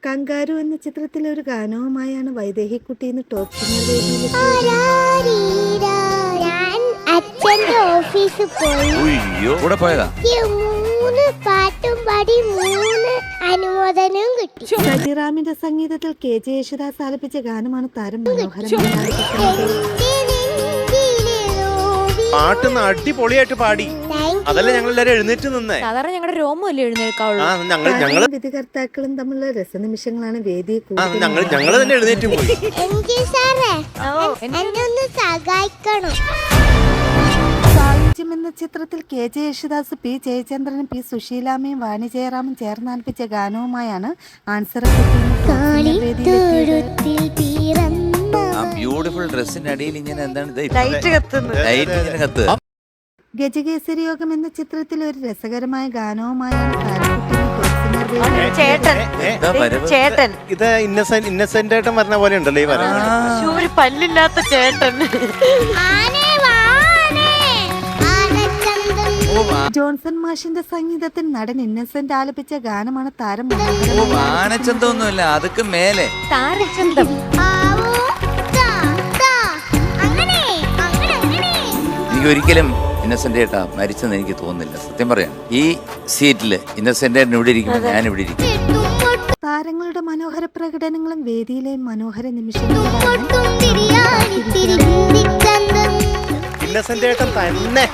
Kangaroo എന്ന ചിത്രത്തിലെ ഒരു ഗാനവുമായാണ് വൈദേഹിക്കുട്ടി ഇന്ന് ടോപ്പ് സിംഗർ വേദിയിലെത്തിയത്. ഞാൻ അച്ഛന്റെ ഓഫീസിൽ പോയി കൂടെ പോയതാ. 3 പാട്ടും പാടി 3 അനുമോദനവും കിട്ടി. സജിറാമിന്റെ സംഗീതത്തിൽ KJ യേശുദാസ് ആലപിച്ച ഗാനമാണ് താരം മനോഹരമായി ആലപിക്കുന്നത്. പാട്ട് അടിപൊളിയായിട്ട് പാടി. അതല്ലേ ഞങ്ങൾ എല്ലാരും എഴുന്നേറ്റ് നിന്നേ. സാധാരണ ഞങ്ങളുടെ രോമല്ലേ എഴുന്നേൽക്കാവുള്ളൂ. ഞങ്ങള് വിധികർത്താക്കളും തമ്മിലുള്ള രസനിമിഷങ്ങളാണ് വേദിയെ ഞങ്ങള് തന്നെ എഴുന്നേറ്റ് പോയി. സഹായിക്കണം. സാഹിത്യം എന്ന ചിത്രത്തിൽ KJ യേശുദാസ്, P ജയചന്ദ്രനും P സുശീലാമ്മയും വാണി ജയറാമും ചേർന്ന് ആലപിച്ച ഗാനവുമായാണ് ആൻസർ ബ്യൂട്ടിഫുൾ ഡ്രസ്സിന്റെ അടിയിൽ ഇങ്ങനെ എന്താണ് ഗജകേസരി യോഗം എന്ന ചിത്രത്തിൽ ഒരു രസകരമായ ഗാനവുമായാണ് ചേട്ടൻ ഇത് ഇന്നസെന്റ് ആയിട്ട് പറഞ്ഞ പോലെ ഉണ്ടല്ലോ ഈ വര. പല്ലില്ലാത്ത ചേട്ടൻ. ജോൺസൺ മാഷിന്റെ സംഗീതത്തിൽ നടൻ ഇന്നസെന്റ് ആലപിച്ച ഗാനമാണ് താരം ആനച്ചന്തമൊന്നുമില്ല, അതൊക്കെ മേലെ താരച്ചന്തം. എനിക്ക് ഒരിക്കലും ഇന്നസെന്റ് ഏട്ടാ മരിച്ചെന്ന് എനിക്ക് തോന്നുന്നില്ല. സത്യം പറയാം, ഈ സീറ്റില് ഇന്നസെന്റ് ഏട്ടൻ ഇവിടെ ഇരിക്കുമ്പോൾ ഞാൻ ഇവിടെ ഇരിക്കും. താരങ്ങളുടെ മനോഹര പ്രകടനങ്ങളും വേദിയിലെ മനോഹര നിമിഷങ്ങളും ഇന്നസെന്റ് ഏട്ടൻ തന്നെ